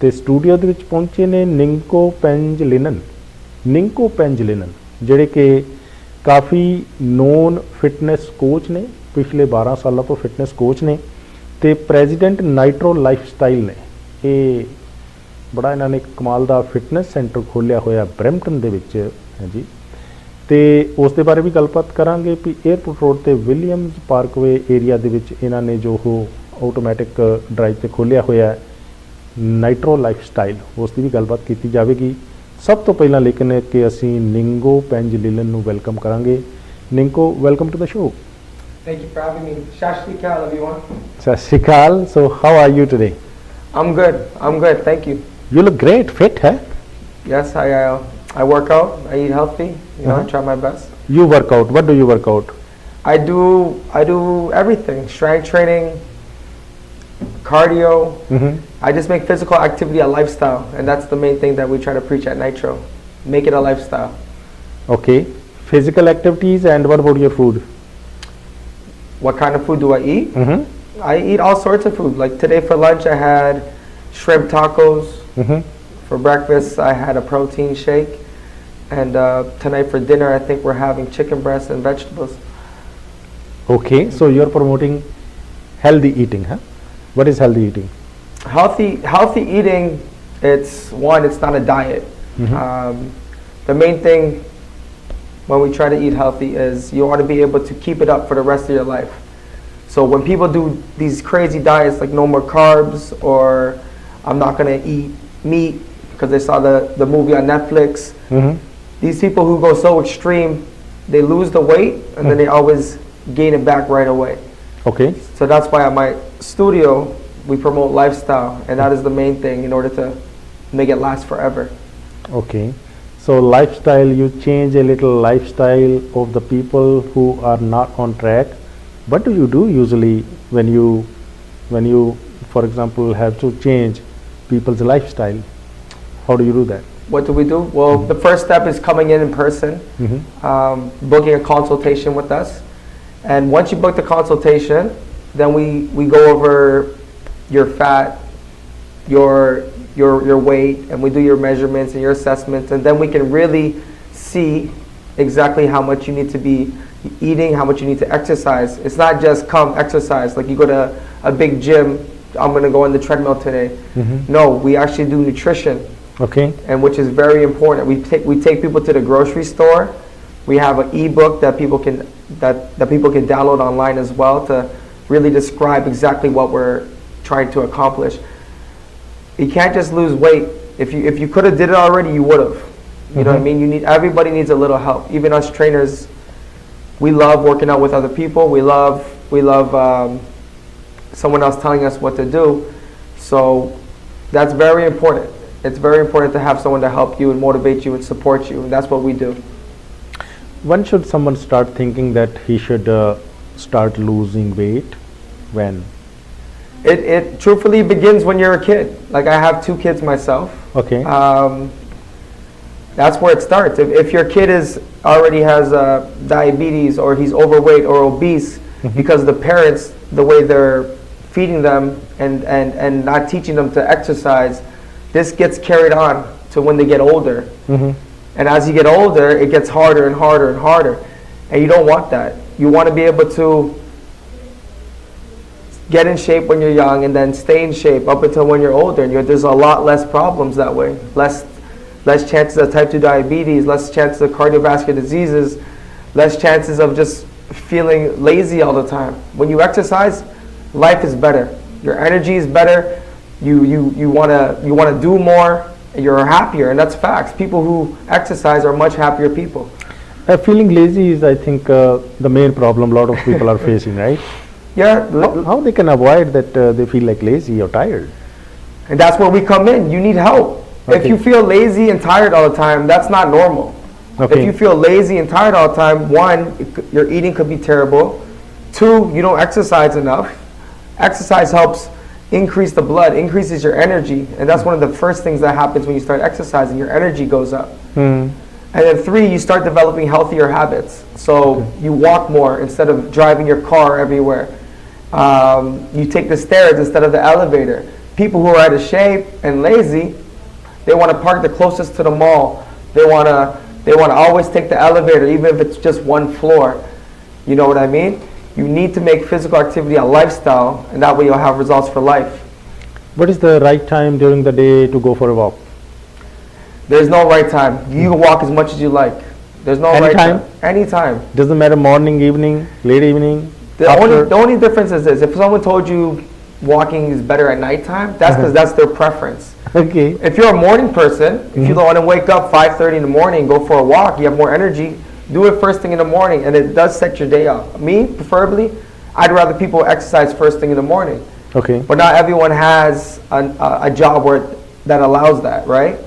ਤੇ ਸਟੂਡੀਓ ਦੇ ਵਿੱਚ ਪਹੁੰਚੇ ਨੇ ਨਿੰਕੋ ਪੈਂਜਲਿਨਨ ਜਿਹੜੇ ਕਿ ਕਾਫੀ ਨੋਨ ਫਿਟਨੈਸ ਕੋਚ ਨੇ, ਪਿਛਲੇ 12 ਸਾਲਾਂ ਤੋਂ ਫਿਟਨੈਸ ਕੋਚ ਨੇ ਤੇ ਪ੍ਰੈਜ਼ੀਡੈਂਟ ਨਾਈਟਰੋ ਲਾਈਫ ਸਟਾਈਲ ਨੇ। ਇਹ ਬੜਾ ਇਹਨਾਂ ਨੇ ਕਮਾਲ ਦਾ ਫਿਟਨੈਸ ਸੈਂਟਰ ਖੋਲ੍ਹਿਆ ਹੋਇਆ ਬਰੈਂਪਟਨ ਦੇ ਵਿੱਚ ਹੈ ਜੀ। ਤੇ ਉਸ ਦੇ ਬਾਰੇ ਵੀ ਗੱਲਬਾਤ ਕਰਾਂਗੇ ਵੀ ਏਅਰਪੋਰਟ ਰੋਡ ਤੇ ਵਿਲੀਅਮਸ ਪਾਰਕਵੇ ਏਰੀਆ ਦੇ ਵਿੱਚ ਇਹਨਾਂ ਨੇ ਜੋ ਉਹ ਆਟੋਮੈਟਿਕ ਡਰਾਈਵ ਤੇ ਖੋਲ੍ਹਿਆ ਹੋਇਆ ਨਾਈਟਰੋ ਲਾਈਫ ਸਟਾਈਲ, ਉਸ ਦੀ ਵੀ ਗੱਲਬਾਤ ਕੀਤੀ ਜਾਵੇਗੀ। ਸਭ ਤੋਂ ਪਹਿਲਾਂ ਲੇਕਿਨ ਕਿ ਅਸੀਂ ਨਿੰਗੋ ਪੈਂਜਲਿਨਨ ਨੂੰ ਵੈਲਕਮ ਕਰਾਂਗੇ। ਨਿੰਕੋ, welcome to the show. Thank you for having me. Sat Shri Akal, everyone. Sat Shri Akal. So how are you today? I'm good, thank you. You look great, fit, huh? Yes, I work out, I eat healthy, I try my best. You work out, what do you work out? I do everything, strength training, cardio. I just make physical activity a lifestyle, and that's the main thing that we try to preach at Nitro. Make it a lifestyle. Okay, physical activities, and what about your food? What kind of food do I eat? I eat all sorts of food. Like today for lunch I had shrimp tacos. For breakfast I had a protein shake. And tonight for dinner I think we're having chicken breast and vegetables. Okay, so you're promoting healthy eating, huh? What is healthy eating? Healthy eating, it's not a diet. The main thing when we try to eat healthy is you want to be able to keep it up for the rest of your life. So when people do these crazy diets like no more carbs or I'm not going to eat meat because they saw the movie on Netflix, these people who go so extreme, they lose the weight and then they always gain it back right away. Okay. So that's why at my studio we promote lifestyle, and that is the main thing in order to make it last forever. Okay. So lifestyle, you change a little lifestyle of the people who are not on track. What do you do usually when you for example have to change people's lifestyle? How do you do that? What do we do? Well, the first step is coming in person, booking a consultation with us. And once you book the consultation, then we go over your fat, your weight, and we do your measurements and your assessments, and then we can really see exactly how much you need to be eating, how much you need to exercise. It's not just come exercise, like you go to a big gym, I'm going to go on the treadmill today. No, we actually do nutrition. Okay. And which is very important. We take people to the grocery store. We have an ebook that people can download online as well to really describe exactly what we're trying to accomplish. You can't just lose weight. If you could have did it already, you would have. You know what I mean? Everybody needs a little help. Even us trainers, we love working out with other people. We love someone else telling us what to do. So that's very important. It's very important to have someone to help you and motivate you and support you, and that's what we do. When should someone start thinking that he should start losing weight? When? It truthfully begins when you're a kid. Like I have 2 kids myself. Okay. That's where it starts. If your kid already has diabetes or he's overweight or obese because the parents, the way they're feeding them and not teaching them to exercise, this gets carried on to when they get older. And as you get older, it gets harder and harder and harder. And you don't want that. You want to be able to get in shape when you're young and then stay in shape up until when you're older. And there's a lot less problems that way. Less chances of type 2 diabetes, less chances of cardiovascular diseases, less chances of just feeling lazy all the time. When you exercise, life is better. Your energy is better. You wanna do more. You're happier, and that's facts. People who exercise are much happier people. Feeling lazy is, I think, the main problem a lot of people are facing, right? Yeah. How they can avoid that they feel like lazy or tired? And that's where we come in. You need help. Okay. If you feel lazy and tired all the time, that's not normal. Okay. If you feel lazy and tired all the time, 1, your eating could be terrible. 2, you don't exercise enough. Exercise helps increase the blood, increases your energy, and that's one of the first things that happens when you start exercising. Your energy goes up. And then 3, you start developing healthier habits. So you walk more instead of driving your car everywhere. You take the stairs instead of the elevator. people who are out of shape and lazy, they want to park the closest to the mall. They want to always take the elevator, even if it's just one floor. You know what I mean? You need to make physical activity a lifestyle, and that way you'll have results for life. What is the right time during the day to go for a walk? There's no right time. You can walk as much as you like. There's no right Anytime? time. Anytime. Doesn't matter morning, evening, late evening, The after? only difference is this: if someone told you walking is better at nighttime, that's because that's their preference. Okay. If you're a morning person, if you don't want to wake up 5:30 in the morning and go for a walk, you have more energy, do it first thing in the morning, and it does set your day up. Me, preferably, I'd rather people exercise first thing in the morning. Okay. But not everyone has a job that allows that, right?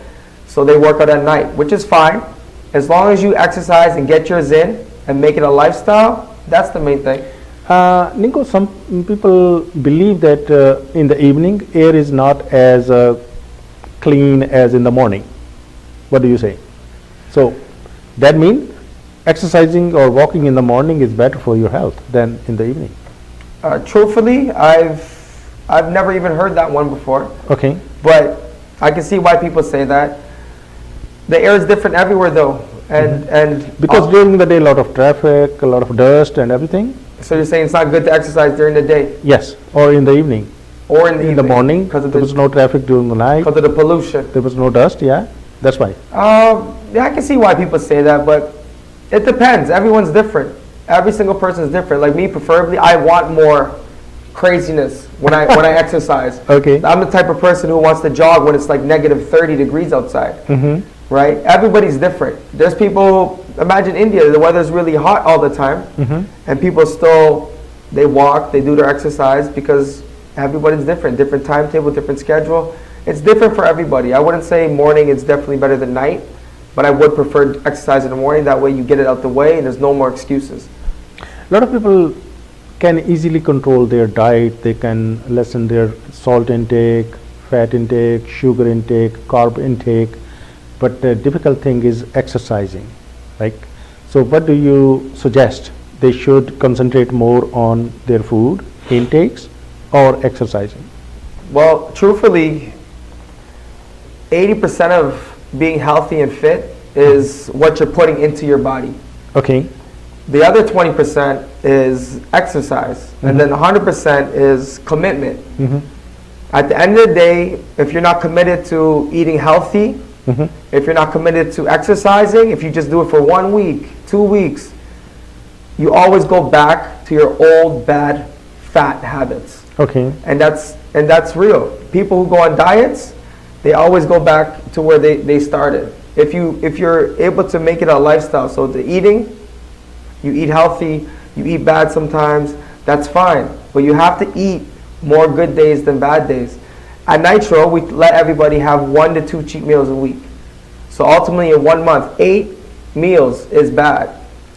So they work out at night, which is fine. As long as you exercise and get yours in and make it a lifestyle, that's the main thing. Ninko, some people believe that in the evening air is not as clean as in the morning. What do you say? So that means exercising or walking in the morning is better for your health than in the evening. Truthfully, I've never even heard that one before. Okay. But I can see why people say that. The air is different everywhere though. And Because during the day, a lot of traffic, a lot of dust and everything. so you're saying it's not good to exercise during the day Yes, or in the evening. or in the In the evening? morning, Because of there was no traffic during the night. because of the pollution. There was no dust. Yeah, that's why. Yeah, I can see why people say that, but it depends. Everyone's different. Every single person is different. Like me, preferably, I want more craziness when I exercise. Okay. I'm the type of person who wants to jog when it's like negative 30 degrees outside. Right? Everybody's different. There's people, imagine India, the weather's really hot all the time, and people still, they walk, they do their exercise because everybody's different. Different timetable, different schedule. It's different for everybody. I wouldn't say morning is definitely better than night, but I would prefer exercise in the morning. That way you get it out the way and there's no more excuses. A lot of people can easily control their diet. They can lessen their salt intake, fat intake, sugar intake, carb intake. But the difficult thing is exercising. Like, so what do you suggest? They should concentrate more on their food intakes or exercising? Well, truthfully, 80% of being healthy and fit is what you're putting into your body. Okay. The other 20% is exercise, and then 100% is commitment. At the end of the day, if you're not committed to eating healthy, if you're not committed to exercising, if you just do it for 1 week, 2 weeks, you always go back to your old bad fat habits. Okay. And that's real. People who go on diets, they always go back to where they started. If you're able to make it a lifestyle, so the eating, you eat healthy, you eat bad sometimes, that's fine. But you have to eat more good days than bad days. At Nitro, we let everybody have 1 to 2 cheat meals a week. So ultimately in 1 month, 8 meals is bad.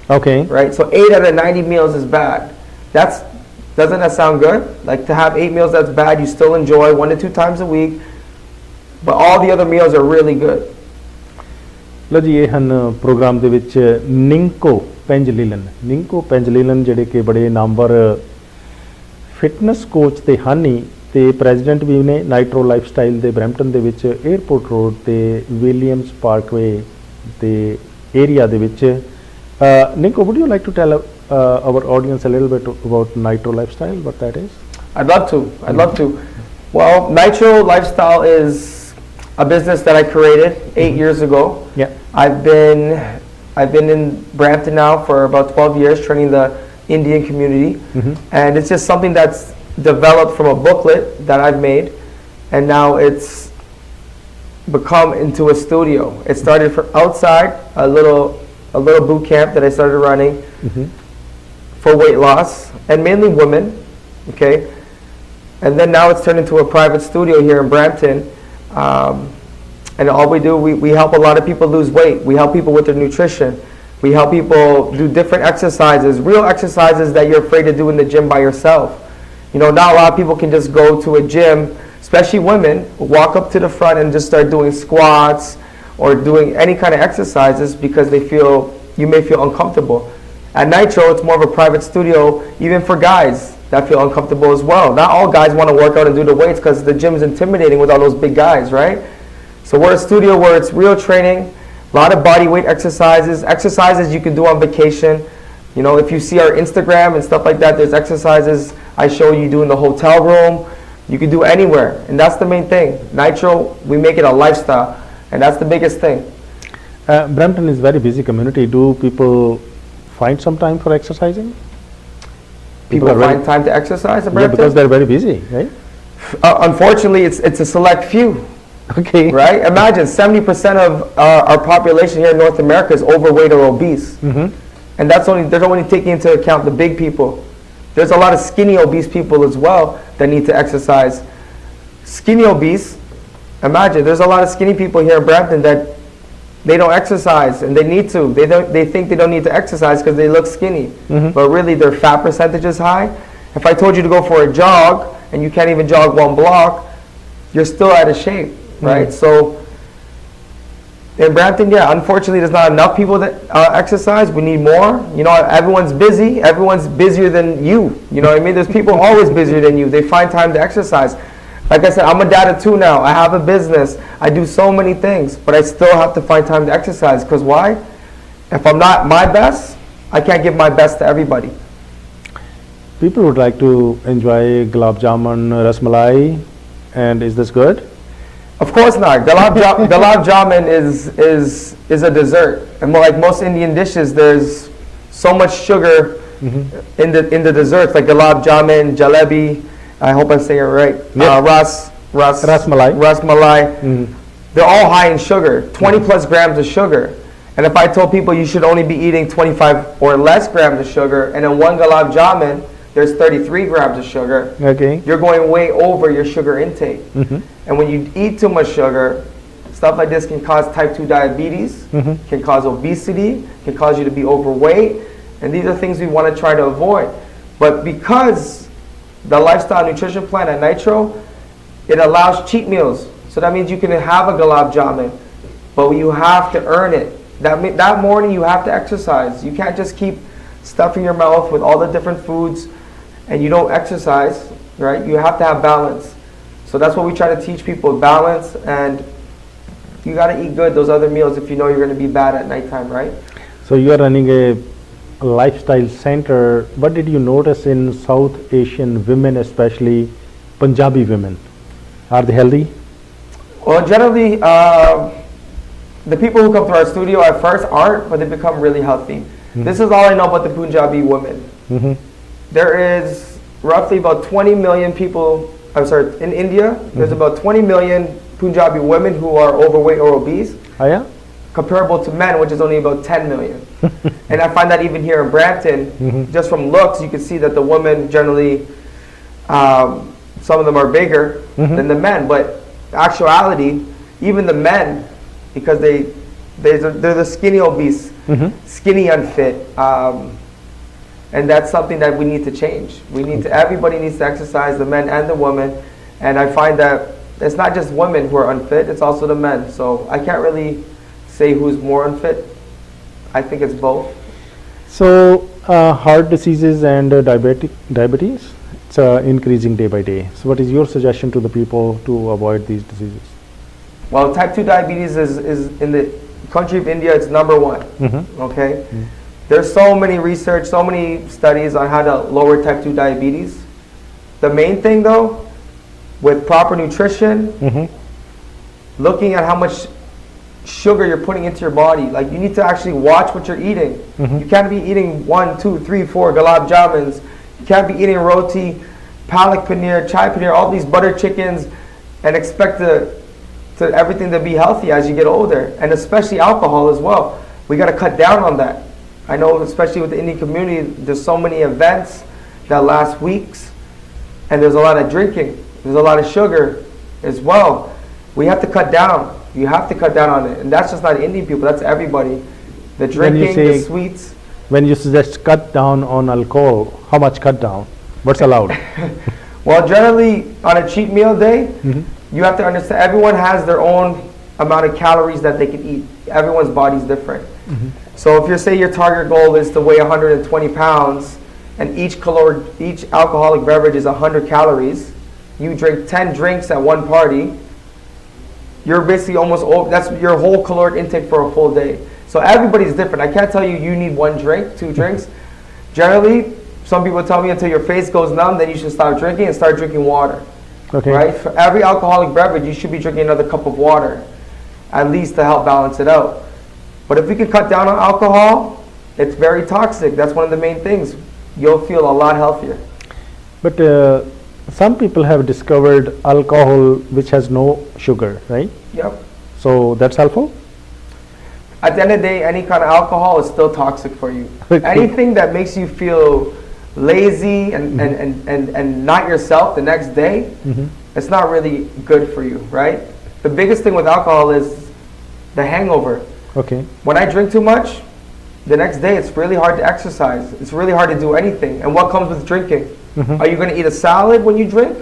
Okay. Right? So 8 out of 90 meals is bad. Doesn't that sound good? Like to have 8 meals that's bad, you still enjoy 1 to 2 times a week, but all the other meals are really good. ਲੋ ਜੀ ਇਹ ਹਨ programme ਦੇ ਵਿੱਚ ਨਿੰਕੋ ਪੈਂਜਲੀਨਨ ਜਿਹੜੇ ਕਿ ਬੜੇ ਨਾਮਵਰ fitness coach ਤੇ ਹਨ ਹੀ ਤੇ ਪ੍ਰੈਜ਼ੀਡੈਂਟ ਵੀ ਨੇ ਨਾਈਟਰੋ ਲਾਈਫਸਟਾਈਲ ਦੇ ਬਰੈਂਪਟਨ ਦੇ ਵਿੱਚ 에ਅਰਪੋਰਟ ਰੋਡ ਤੇ ਵਿਲੀਅਮਸ ਪਾਰਕਵੇ ਤੇ ਏਰੀਆ ਦੇ ਵਿੱਚ Ninko, would you like to tell our audience a little bit about Nitro Lifestyle, what that is? I'd love to. Well, Nitro Lifestyle is a business that I created 8 years ago. Yeah. I've been in Brampton now for about 12 years training the Indian community. And it's just something that's developed from a booklet that I've made, and now it's become into a studio. It started from outside, a little boot camp that I started running for weight loss, and mainly women, okay? And then now it's turned into a private studio here in Brampton. And all we do, we help a lot of people lose weight. We help people with their nutrition. We help people do different exercises, real exercises that you're afraid to do in the gym by yourself. You know, not a lot of people can just go to a gym, especially women, walk up to the front and just start doing squats or doing any kind of exercises because you may feel uncomfortable. At Nitro, it's more of a private studio, even for guys. that feel uncomfortable as well. Not all guys want to work out and do the weights because the gym is intimidating with all those big guys, right? So we're a studio where it's real training, a lot of body weight exercises you can do on vacation. You know, if you see our Instagram and stuff like that, there's exercises I show you do in the hotel room. You can do anywhere, and that's the main thing. Nitro, we make it a lifestyle, and that's the biggest thing. Brampton is very busy community. Do people find some time for exercising? People find time to exercise in Brampton? Yeah, because they're very busy, right? Unfortunately, it's a select few. Okay. Right? Imagine 70% of our population here in North America is overweight or obese. Mm-hmm. And they're only taking into account the big people. There's a lot of skinny obese people as well that need to exercise. Skinny obese, imagine there's a lot of skinny people here in Brampton that they don't exercise and they need to. They think they don't need to exercise because they look skinny. Mm-hmm. But really their fat percentage is high. If I told you to go for a jog and you can't even jog one block, you're still out of shape, right? Mm-hmm. So in Brampton, yeah, unfortunately there's not enough people that exercise. We need more. You know, everyone's busy. Everyone's busier than you. You know what I mean? There's people always busier than you. They find time to exercise. Like I said, I'm a dad of two now. I have a business. I do so many things, but I still have to find time to exercise. Because why? If I'm not my best, I can't give my best to everybody. People would like to enjoy gulab jamun, rasmalai, and is this good? Of course not. Gulab jamun is a dessert, and like most Indian dishes, there's so much sugar Mm-hmm. in the desserts, like gulab jamun, jalebi. I hope I'm saying it right. Yeah. Rasmalai. Mm-hmm. They're all high in sugar, 20 plus grams of sugar. And if I told people you should only be eating 25 or less grams of sugar, and in one gulab jamun, there's 33 grams of sugar, Okay. you're going way over your sugar intake. Mm-hmm. And when you eat too much sugar, stuff like this can cause type 2 diabetes, Mm-hmm. can cause obesity, can cause you to be overweight. And these are things we want to try to avoid. But because the lifestyle nutrition plan at Nitro, it allows cheat meals. So that means you can have a gulab jamun, but you have to earn it. That morning you have to exercise. You can't just keep stuffing your mouth with all the different foods and you don't exercise, right? You have to have balance. So that's what we try to teach people, balance, and you got to eat good those other meals if you know you're going to be bad at nighttime, right? So you are running a lifestyle center. What did you notice in South Asian women, especially Punjabi women? Are they healthy? Well, generally, the people who come to our studio at first aren't, but they become really healthy. Mm-hmm. This is all I know about the Punjabi women. Mm-hmm. There is roughly about 20 million people, in India, there's about 20 million Punjabi women who are overweight or obese, Oh yeah? comparable to men, which is only about 10 million. And I find that even here in Brampton, Mhm. just from looks, you can see that the women generally, some of them are bigger Mhm. than the men, but actuality, even the men, because they're the skinny obese, Mhm. skinny unfit, and that's something that we need to change. Everybody needs to exercise, the men and the women, and I find that it's not just women who are unfit, it's also the men. So I can't really say who's more unfit. I think it's both. So heart diseases and diabetes, it's increasing day by day. So what is your suggestion to the people to avoid these diseases? Well, type 2 diabetes is in the country of India, it's number one, Mm-hmm. okay? There's so many research, so many studies on how to lower type 2 diabetes. The main thing though, with proper nutrition, Mm-hmm. looking at how much sugar you're putting into your body, like you need to actually watch what you're eating. Mhm. You can't be eating 1, 2, 3, 4 gulab jamuns. You can't be eating roti, palak paneer, chai paneer, all these butter chickens, and expect to everything to be healthy as you get older, and especially alcohol as well. We got to cut down on that. I know, especially with the Indian community, there's so many events that last weeks, and there's a lot of drinking. There's a lot of sugar as well. We have to cut down. You have to cut down on it, and that's just not Indian people. That's everybody. The drinking, the sweets. When you suggest cut down on alcohol, how much cut down? What's allowed? Well, generally on a cheat meal day, Mhm. you have to understand everyone has their own amount of calories that they can eat. Everyone's body's different. So if you say your target goal is to weigh 120 pounds, and each alcoholic beverage is 100 calories. You drink 10 drinks at one party, you're basically that's your whole caloric intake for a full day. So everybody's different. I can't tell you need 1 drink, 2 drinks. Generally, some people tell me until your face goes numb, then you should stop drinking and start drinking water. Okay. Right? For every alcoholic beverage, you should be drinking another cup of water, at least to help balance it out. But if we can cut down on alcohol, it's very toxic. That's one of the main things. You'll feel a lot healthier. But some people have discovered alcohol which has no sugar, right? Yep. So that's helpful? At the end of the day, any kind of alcohol is still toxic for you. Okay. Anything that makes you feel lazy and not yourself the next day, it's not really good for you, right? The biggest thing with alcohol is the hangover. Okay. When I drink too much, the next day it's really hard to exercise. It's really hard to do anything. And what comes with drinking? Are you going to eat a salad when you drink,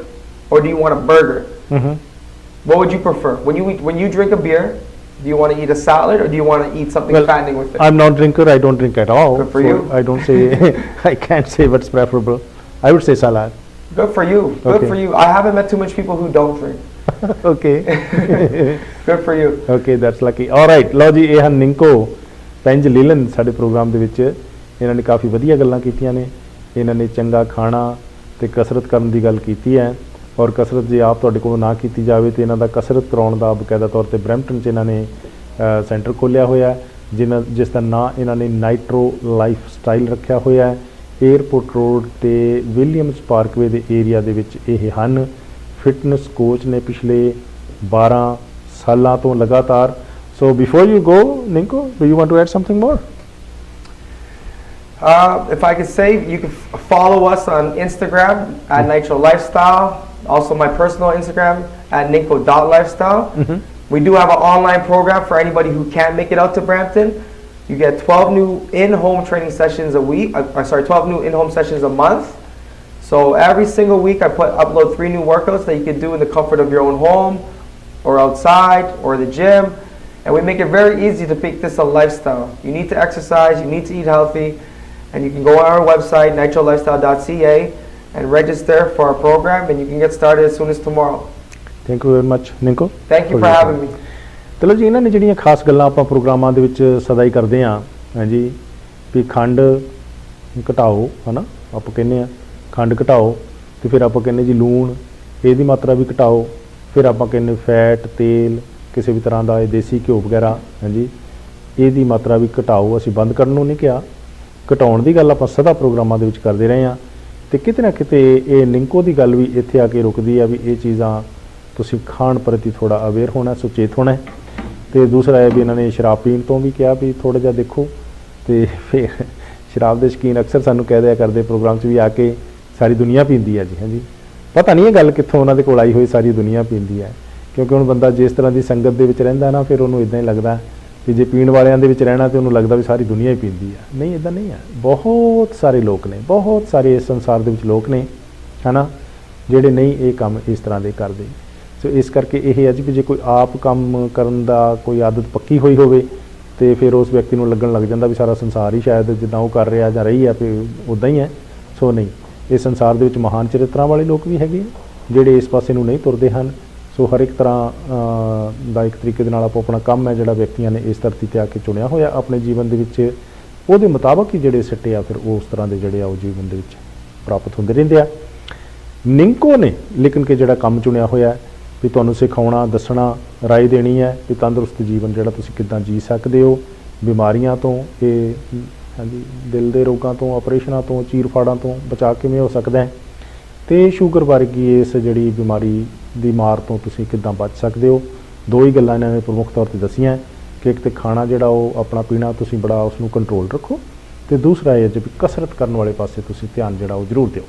or do you want a burger? What would you prefer? When you drink a beer, do you want to eat a salad, or do you want to eat something fattening with it? I'm not a drinker. I don't drink at all. Good for so you. I don't say. I can't say what's preferable. I would say salad. Good for you. Good Okay. for you. I haven't met too much people who don't drink. Okay. Good for you. Okay, that's lucky. All right, ਲਓ ਜੀ ਇਹ ਹਨ ਨਿੰਕੋ ਪੈਂਜਲੀਲਨ ਸਾਡੇ programme ਦੇ ਵਿੱਚ ਇਹਨਾਂ ਨੇ ਕਾਫੀ ਵਧੀਆ ਗੱਲਾਂ ਕੀਤੀਆਂ ਨੇ ਇਹਨਾਂ ਨੇ ਚੰਗਾ ਖਾਣਾ ਤੇ ਕਸਰਤ ਕਰਨ ਦੀ ਗੱਲ ਕੀਤੀ ਹੈ ਔਰ ਕਸਰਤ ਜੇ ਆਪ ਤੁਹਾਡੇ ਕੋਲ ਨਾ ਕੀਤੀ ਜਾਵੇ ਤੇ ਇਹਨਾਂ ਦਾ ਕਸਰਤ ਕਰਾਉਣ ਦਾ ਬਕਾਇਦਾ ਤੌਰ ਤੇ ਬਰੈਂਪਟਨ 'ਚ ਇਹਨਾਂ ਨੇ ਸੈਂਟਰ ਖੋਲ੍ਹਿਆ ਹੋਇਆ ਜਿਸ ਦਾ ਨਾਂ ਇਹਨਾਂ ਨੇ ਨਾਈਟਰੋ ਲਾਈਫ ਸਟਾਈਲ ਰੱਖਿਆ ਹੋਇਆ ਹੈ ਏਅਰਪੋਰਟ ਰੋਡ ਤੇ ਵਿਲੀਅਮਸ ਪਾਰਕਵੇ ਦੇ ਏਰੀਆ ਦੇ ਵਿੱਚ ਇਹ ਹਨ ਫਿਟਨੈਸ ਕੋਚ ਨੇ ਪਿਛਲੇ 12 ਸਾਲਾਂ ਤੋਂ ਲਗਾਤਾਰ So before you go, Ninko, do you want to add something more? If I could say, you can follow us on Instagram at Nitro Lifestyle. Also my personal Instagram at Ninko.lifestyle. We do have an online program for anybody who can't make it out to Brampton. You get 12 new in-home training sessions a week. 12 new in-home sessions a month. So every single week I upload 3 new workouts that you can do in the comfort of your own home or outside or the gym. And we make it very easy to make this a lifestyle. You need to exercise, you need to eat healthy, and you can go on our website, nitrolifestyle.ca, and register for our program, and you can get started as soon as tomorrow. Thank you very much, Ninko. Thank you for having me. ਚਲੋ ਜੀ ਇਹਨਾਂ ਨੇ ਜਿਹੜੀਆਂ ਖਾਸ ਗੱਲਾਂ ਆਪਾਂ ਪ੍ਰੋਗਰਾਮਾਂ ਦੇ ਵਿੱਚ ਸਦਾ ਹੀ ਕਰਦੇ ਹਾਂ ਹਾਂਜੀ ਵੀ ਖੰਡ ਘਟਾਓ ਹੈ ਨਾ ਆਪਾਂ ਕਹਿੰਦੇ ਹਾਂ ਖੰਡ ਘਟਾਓ ਤੇ ਫਿਰ ਆਪਾਂ ਕਹਿੰਦੇ ਜੀ ਲੂਣ ਇਹਦੀ ਮਾਤਰਾ ਵੀ ਘਟਾਓ ਫਿਰ ਆਪਾਂ ਕਹਿੰਦੇ ਫੈਟ ਤੇਲ ਕਿਸੇ ਵੀ ਤਰ੍ਹਾਂ ਦਾ ਇਹ ਦੇਸੀ ਘਿਓ ਵਗੈਰਾ ਹਾਂਜੀ ਇਹਦੀ ਮਾਤਰਾ ਵੀ ਘਟਾਓ ਅਸੀਂ ਬੰਦ ਕਰਨ ਨੂੰ ਨਹੀਂ ਕਿਹਾ ਘਟਾਉਣ ਦੀ ਗੱਲ ਆਪਾਂ ਸਦਾ ਪ੍ਰੋਗਰਾਮਾਂ ਦੇ ਵਿੱਚ ਕਰਦੇ ਰਹੇ ਹਾਂ ਤੇ ਕਿਤੇ ਨਾ ਕਿਤੇ ਇਹ ਨਿੰਕੋ ਦੀ ਗੱਲ ਵੀ ਇੱਥੇ ਆ ਕੇ ਰੁਕਦੀ ਆ ਵੀ ਇਹ ਚੀਜ਼ਾਂ ਤੁਸੀਂ ਖਾਣ ਪ੍ਰਤੀ ਥੋੜਾ ਅਵੇਅਰ ਹੋਣਾ ਸੁਚੇਤ ਹੋਣਾ ਤੇ ਦੂਸਰਾ ਇਹ ਵੀ ਇਹਨਾਂ ਨੇ ਸ਼ਰਾਬ ਪੀਣ ਤੋਂ ਵੀ ਕਿਹਾ ਵੀ ਥੋੜਾ ਜਿਹਾ ਦੇਖੋ ਤੇ ਫਿਰ ਸ਼ਰਾਬ ਦੇ ਸ਼ੌਕੀਨ ਅਕਸਰ ਸਾਨੂੰ ਕਹਿ ਦਿਆ ਕਰਦੇ ਪ੍ਰੋਗਰਾਮ 'ਚ ਵੀ ਆ ਕੇ ਸਾਰੀ ਦੁਨੀਆ ਪੀਂਦੀ ਹੈ ਜੀ ਹਾਂਜੀ ਪਤਾ ਨਹੀਂ ਇਹ ਗੱਲ ਕਿੱਥੋਂ ਉਹਨਾਂ ਦੇ ਕੋਲ ਆਈ ਹੋਈ ਸਾਰੀ ਦੁਨੀਆ ਪੀਂਦੀ ਹੈ ਕਿਉਂਕਿ ਹੁਣ ਬੰਦਾ ਜਿਸ ਤਰ੍ਹਾਂ ਦੀ ਸੰਗਤ ਦੇ ਵਿੱਚ ਰਹਿੰਦਾ ਨਾ ਫਿਰ ਉਹਨੂੰ ਇਦਾਂ ਹੀ ਲੱਗਦਾ ਕਿ ਜੇ ਪੀਣ ਵਾਲਿਆਂ ਦੇ ਵਿੱਚ ਰਹਿਣਾ ਤੇ ਉਹਨੂੰ ਲੱਗਦਾ ਵੀ ਸਾਰੀ ਦੁਨੀਆ ਹੀ ਪੀਂਦੀ ਹੈ ਨਹੀਂ ਇਦਾਂ ਨਹੀਂ ਹੈ ਬਹੁਤ ਸਾਰੇ ਲੋਕ ਨੇ ਬਹੁਤ ਸਾਰੇ ਇਸ ਸੰਸਾਰ ਦੇ ਵਿੱਚ ਲੋਕ ਨੇ ਹੈ ਨਾ ਜਿਹੜੇ ਨਹੀਂ ਇਹ ਕੰਮ ਇਸ ਤਰ੍ਹਾਂ ਦੇ ਕਰਦੇ ਸੋ ਇਸ ਕਰਕੇ ਇਹ ਹੈ ਜੀ ਵੀ ਜੇ ਕੋਈ ਆਪ ਕੰਮ ਕਰਨ ਦਾ ਕੋਈ ਆਦਤ ਪੱਕੀ ਹੋਈ ਹੋਵੇ ਤੇ ਫਿਰ ਉਸ ਵਿਅਕਤੀ ਨੂੰ ਲੱਗਣ ਲੱਗ ਜਾਂਦਾ ਵੀ ਸਾਰਾ ਸੰਸਾਰ ਹੀ ਸ਼ਾਇਦ ਜਿੱਦਾਂ ਉਹ ਕਰ ਰਿਹਾ ਜਾਂ ਰਹੀ ਹੈ ਵੀ ਉੱਦਾਂ ਹੀ ਹੈ ਸੋ ਨਹੀਂ ਇਸ ਸੰਸਾਰ ਦੇ ਵਿੱਚ ਮਹਾਨ ਚਰਿੱਤਰਾਂ ਵਾਲੇ ਲੋਕ ਵੀ ਹੈਗੇ ਜਿਹੜੇ ਇਸ ਪਾਸੇ ਨੂੰ ਨਹੀਂ ਤੁਰਦੇ ਹਨ ਸੋ ਹਰ ਇੱਕ ਤਰ੍ਹਾਂ ਦਾ ਇੱਕ ਤਰੀਕੇ ਦੇ ਨਾਲ ਆਪੋ ਆਪਣਾ ਕੰਮ ਹੈ ਜਿਹੜਾ ਵਿਅਕਤੀਆਂ ਨੇ ਇਸ ਧਰਤੀ 'ਤੇ ਆ ਕੇ ਚੁਣਿਆ ਹੋਇਆ ਆਪਣੇ ਜੀਵਨ ਦੇ ਵਿੱਚ ਉਹਦੇ ਮੁਤਾਬਕ ਹੀ ਜਿਹੜੇ ਸਿੱਟੇ ਆ ਫਿਰ ਉਸ ਤਰ੍ਹਾਂ ਦੇ ਜਿਹੜੇ ਆ ਉਹ ਜੀਵਨ ਦੇ ਵਿੱਚ ਪ੍ਰਾਪਤ ਹੁੰਦੇ ਰਹਿੰਦੇ ਆ ਨਿੰਕੋ ਨੇ ਲੇਕਿਨ ਕਿ ਜਿਹੜਾ ਕੰਮ ਚੁਣਿਆ ਹੋਇਆ ਵੀ ਤੁਹਾਨੂੰ ਸਿਖਾਉਣਾ ਦੱਸਣਾ ਰਾਏ ਦੇਣੀ ਹੈ ਵੀ ਤੰਦਰੁਸਤ ਜੀਵਨ ਜਿਹੜਾ ਤੁਸੀਂ ਕਿੱਦਾਂ ਜੀ ਸਕਦੇ ਹੋ ਬਿਮਾਰੀਆਂ ਤੋਂ ਇਹ ਹਾਂਜੀ ਦਿਲ ਦੇ ਰੋਗਾਂ ਤੋਂ ਆਪਰੇਸ਼ਨਾਂ ਤੋਂ ਚੀਰ ਫਾੜਾਂ ਤੋਂ ਬਚਾ ਕਿਵੇਂ ਹੋ ਸਕਦਾ ਹੈ ਤੇ ਸ਼ੂਗਰ ਵਰਗੀ ਇਸ ਜਿਹੜੀ ਬਿਮਾਰੀ ਦੀ ਮਾਰ ਤੋਂ ਤੁਸੀਂ ਕਿੱਦਾਂ ਬਚ ਸਕਦੇ ਹੋ ਦੋ ਹੀ ਗੱਲਾਂ ਇਹਨਾਂ ਨੇ ਪ੍ਰਮੁੱਖ ਤੌਰ ਤੇ ਦੱਸੀਆਂ ਕਿ ਇੱਕ ਤੇ ਖਾਣਾ ਜਿਹੜਾ ਉਹ ਆਪਣਾ ਪੀਣਾ ਤੁਸੀਂ ਬੜਾ ਉਸ ਨੂੰ ਕੰਟਰੋਲ ਰੱਖੋ ਤੇ ਦੂਸਰਾ ਇਹ ਜੇ ਵੀ ਕਸਰਤ ਕਰਨ ਵਾਲੇ ਪਾਸੇ ਤੁਸੀਂ ਧਿਆਨ ਜਿਹੜਾ ਉਹ ਜ਼ਰੂਰ ਦਿਓ